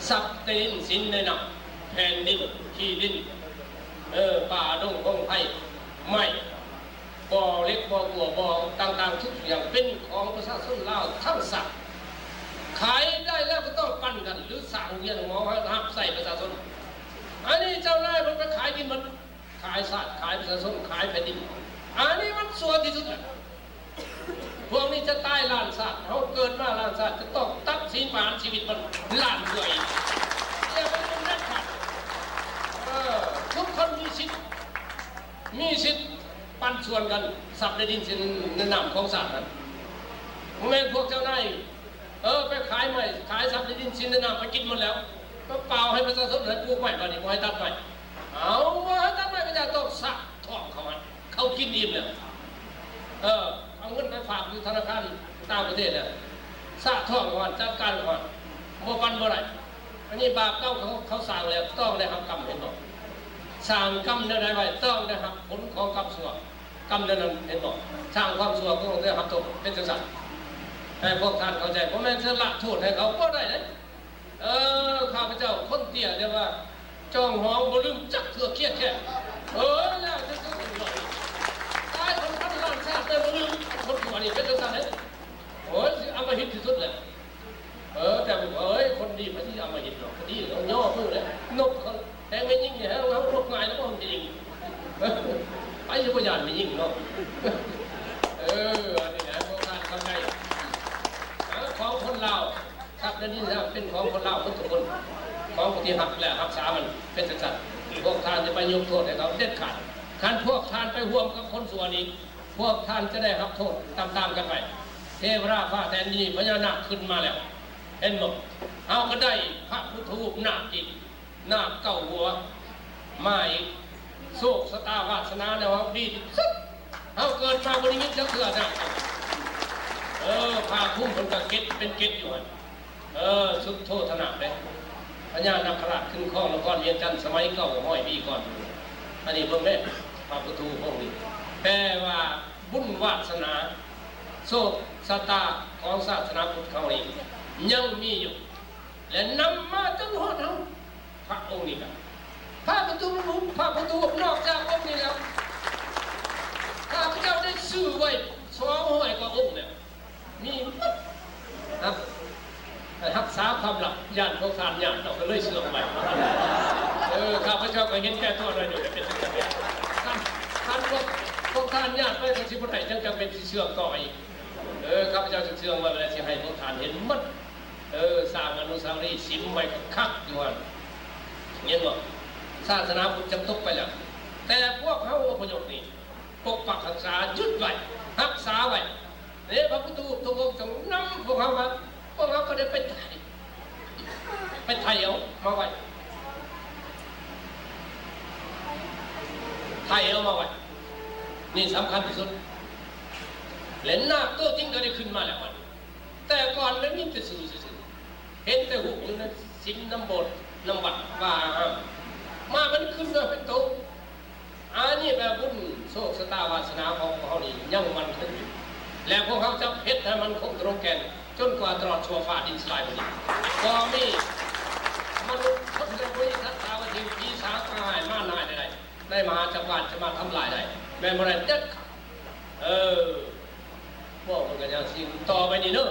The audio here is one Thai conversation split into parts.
ทรัพย์ในดินสินในน้ำแผ่นดินที่ดินป่าดงพงไผ่ไม้บ่อเล็กบ่อบัวบ่อต่างๆทุกอย่างเป็นของประชาชนลาวทั้งสัตว์ขายได้แล้วก็ต้องปั้นกันหรือสั่งเงินหมอให้หักใส่ประชาชนอันนี้เจ้านายมันไปขายดินมันขายสัตว์ขายประชาชนขายแผ่นดินอันนี้มันส่วนที่สุดเลยพวกนี้จะตายล้านสัตว์เขาเกิดมาล้านสัตว์จะต้องตัดสินประหารชีวิตมันล้านด้วยอย่าไปเป็นนักขัดทุกคนมีสิทธิ์ปันส่วนกันสับในดินสินในน้ำของสัตว์นั้นแม่พวกเจ้านายไปขายใหม่ขายสับในดินสินในน้ำไปกินหมดแล้วก็เปล่าให้ประชาชนเลยปลูกใหม่ก่อนดีกว่าให้ตัดใหม่เอาว่าให้ตัดใหม่ก็จะต้องสักทองเขากินอิ่มเลยเอาเงินไปฝากอยู่ธนาคารต่างประเทศเนี่ยสะท่องก่อนจัดการก่อนโมปันเมื่อไรอันนี้บาปเก้าเขาสั่งแล้วต้องได้รับกรรมเห็นบอกสั่งกรรมได้ไว้ต้องได้รับผลของกรรมชั่วกรรมนั้นเห็นบอกสร้างความชั่วก็ต้องได้รับโทษเป็นสัตว์ให้พวกท่านเข้าใจเพราะแม่จะละโทษให้เขาก็ได้เลยข้าพเจ้าคนเตี้ยเรียกว่าจ้องห้องบลืมจักเถื่อเครียดแค่แล้วจะต้องหน่อยตายคนพันล้านชาติเลยบลืมคนหัวนี่เป็นสัตว์เลยเอามาหิตที่สุดเลยแต่คนดีพระที่เอามาหิตหรอกคดีเขาย่อมือเลยนกเขาแต่ไม่ยิ่งเนี่ยเขานกง่ายแล้วก็มันจะยิงไปยุบยานไม่ยิ่งเนาะอันนี้นะพวกท่านเข้าใจของคนเราครับนั่นนี่นะเป็นของคนเราทุกคนของปฏิหักแหละรักษามันเป็นสัตว์พวกท่านจะไปยกโทษให้เขาเด็ดขาดท่านพวกท่านไปห่วงกับคนส่วนนี้พวกท่านจะได้รับโทษตามๆกันไปเทวราฟ้าแทนนี้พญานาคขึ้นมาแล้วเห็นบอกเอาก็ได้พระพุทธรูปนาคอีกนาคเก้าหัวมาอีกโชคชะตาวาสนาเนี่ยว่าดีสุดเอาเกิดมาบริมิตจะเกิดนะพาคุ้มคนกับเก็ตเป็นเก็ตอยู่สุดโทษถนัดเลยพญานาคราชขึ้นข้องแล้วก้อนเรียนจันสมัยเก่าห้อยปีก่อนอันนี้เพิ่งได้พระพุทธรูปพวกนี้แปลว่าบุญวาสนาโชคชะตาของศาสนาพุทธเขานี้ยังมีอยู่และนำมาจนหอดเอาพระองค์นี้ครับพระพุทธรูปนอกจากองค์นี้แล้วข้าพเจ้าได้ซื้อไว้200 กว่าองค์เนี่ยมีครับรักษาความลับญาติพวกท่านญาติเราก็เลยเสื่อมไปข้าพเจ้าก็เห็นแก่ตัวเลยอยู่เป็นสังเกตท่านพวกท่านญาติไปสักสิบวันไหนจึงจะเป็นเสื่อมต่ออีกข้าพเจ้าจะเชื่อว่าเวลาที่ให้พวกท่านเห็นมัดสร้างอนุสาวรีย์สิมไว้คักอยู่วันเงี้ยบอกศาสนาพุทธจำตกไปแล้วแต่พวกเขาอพยพนี่ปกปักรักษายึดไว้รักษาไว้เนี่ยพระพุทธรูปทุกองค์จงนำพวกเขามาพวกเขาก็ได้ไปไทยเอามาไว้ไทยเอามาไว้นี่สำคัญที่สุดเหรียญนาคตัวจริงก็ได้ขึ้นมาแล้ววันแต่ก่อนไม่มีแต่สื่อเห็นแต่หูอยู่นะสิงน้ำบดน้ำบัดว่ามามันขึ้นมาเป็นโตอันนี้แบบบุญโชคชะตาวาสนาของเขานี่ยังมันขึ้นแล้วพวกเขาจะเพชรให้มันคงตรงแกนจนกว่าตลอดชั่วฟ้าดินสลายไปนี้ก็มีมนุษย์คนจะบริษัทตาวทีพีสาตายมานายได้มาจักรวาลจะมาทำลายได้แม่โมเดลเด็ดพวกมันก็จะสิ่งต่อไปนี่เนอะ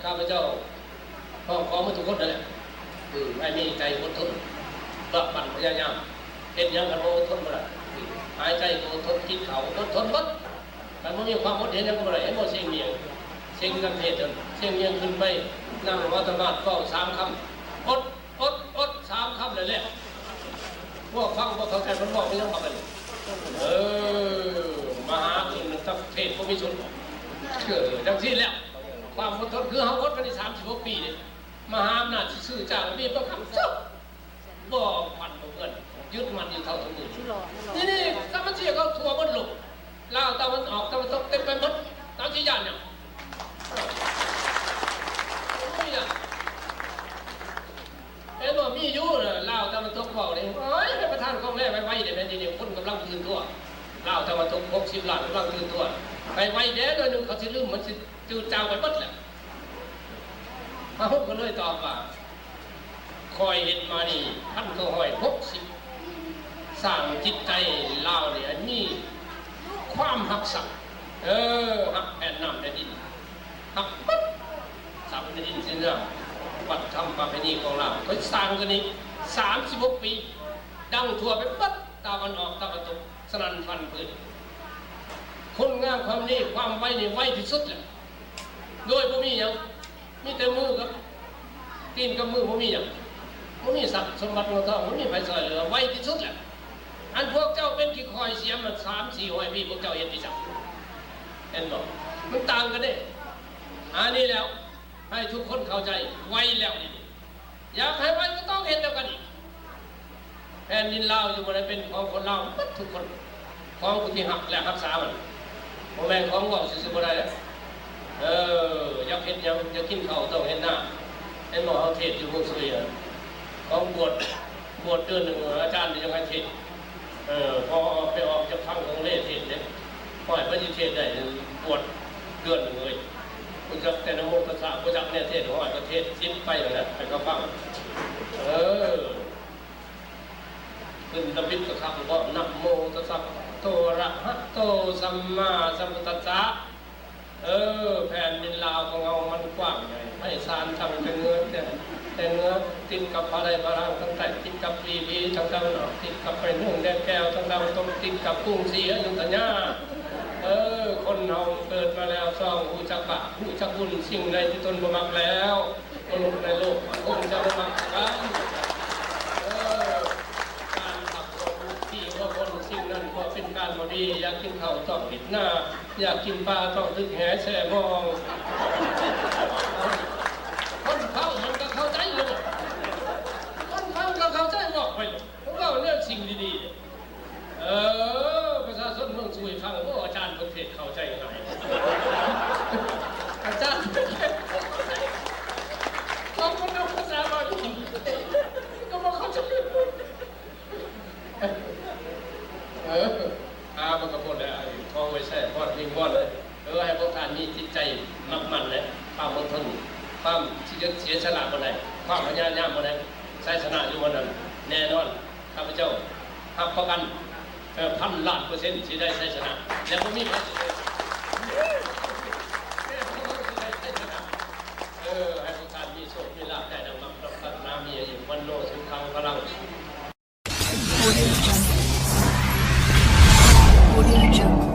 ข้าพเจ้าพ่อขอมาทุกคนนั่นแหละไม่มีใจอดทนบักบั่นพยายามเห็นยังกันโอดทนมาละหายใจอดทนกินเขาอดทนบัดแต่มันมีความอดเห็นยังกันมาเลยเห็นว่าเสียงเมียงเสียงกันเทศเสียงเมียงขึ้นไปนั่งวัฒนธรรมก็3 คำอด3 คำเลยแหละพวกฟังพวกเขาใจมันบอกไม่ต้องทำอะไรมหาคุณตักเทศก็มีชนดังที่แล้วความอดทนคือเขาอดกันใน36 ปีเนี่ยมหาอำนาจซื่อจากมีประคำซับบ่พันเงินยึดมันอยู่เท่าทั้งหมดนี่สมัชชีเขาทัวร์มันหลบลาวตะวันออกตะวันตกเต็มไปหมดตามที่ยานเนี่ยเอ็นว่ามีอยู่ลาวตะวันตกบอกเลยให้ประธานกองแรกไปไว้เดี๋ยวแม่ดีเนี่ยคนกำลังตื่นตัวลาวตะวันตก60 ล้านกำลังตื่นตัวไปไว้เดี๋ยวนึงเขาจะลืมมันจะจืดจางไปหมดแหละพระพุทธก็เลยตอบว่า คอยเห็นมานี่ท่านก็ห้อย60สร้างจิตใจลาวเนี่ยมีความหักสักหักแผ่นน้ำในดินหักปั๊บสับในดินเสียเรื่องวัดทำประเพณีของเราเขาสร้างกันนี้36 ปีดังทั่วไปปั๊บตะวันออกตะวันตกสนั่นพันพื้นคนงามความนี้ความไว้นี่ไว้ที่สุดเลยโดยบ่มีอย่างมีแต่มือครับตีนกับมือบ่มีอย่างบ่มีสัตว์สมบัติของเขาบ่มีไฟซอยเหลือไว้ที่สุดแหละอันพวกเจ้าเป็นที่คอยเสียมัน3-400 ปีพวกเจ้าเห็นที่สักเห็นบอกมันต่างกันเนี่ยอันนี้แล้วให้ทุกคนเข้าใจไว้แล้วนี่อยากให้ไว้ก็ต้องเห็นแล้วกันอีกแผ่นดินลาวอยู่บนนั้นเป็นของคนลาวทุกคนของผู้ที่หักและรักษามันโมแมนของว่าสิบ่ได้อยากเห็นอยากกินข้าวต้องเห็นหน้าเห็นหมอเขาเทศอยู่มุสลิมของบวชเดือนหนึ่งอาจารย์ยังให้เทศพอไปออกจากฟังของเล่เทศเนี่ยปล่อยพระยิเทศได้บวชเดือนหนึ่งเลยคุณจักแต่นโมตัสสะคุณจักเนี่ยเทศของประเทศสิ้นไปแล้วนะไปก็ฟังขึ้นตะบิดก็ครับว่านะโมตัสสะโตอะระหะโตสัมมาสัมพุทธัสสะแผ่นดินลาวของเรามันกว้างใหญ่ให้สารทำเป็นเนื้อแต่เนื้อติดกับอะไรพลังทั้งแต่ติดกับปีทั้งตะวันออกติดกับไปนุ่งแดงแก้วทั้งตะวันตกติดกับกุ้งสีอยุธยาคนเราเกิดมาแล้วซ่องหูจักบะหูจักบุญสิ่งใดที่ตนบ่มักแล้วมนุษย์ในโลกคงจะบ่มักกันการขับรถที่ว่าคนสิ่งนั้นก็เป็นการบ่ดีอยากกินข้าวต้องปิดหน้าอยากกินปลาต้องตึกแหแช่มองคนเข้ามันก็เข้าใจเลยคนเข้าก็เข้าใจบอกไปผมว่าเรื่องสิ่งดีๆประชาชนต้องช่วยฟังเพราะอาจารย์ประเทศเข้าใจง่ายอาจารย์บางคนเอาภาษาบาลีก็มาเข้าใจมันก็พูดแล้วทองไว้แช่พอดวิ่งบอลเลยให้พวกท่านมีจิตใจมั่นมั่นเลยความอดทนความที่จะเสียสละวันไหนความพยายามวันไหนใช้ชนะอยู่วันนั้นแน่นอนข้าพเจ้าทำประกัน1,000,000,000%ที่ได้ใช้ชนะแล้วก็มีใครจะให้พวกท่านมีโชคมีลาภได้ดังนั้นรับพัฒนามีอายุวันโนสุขังพลังAudio Jungle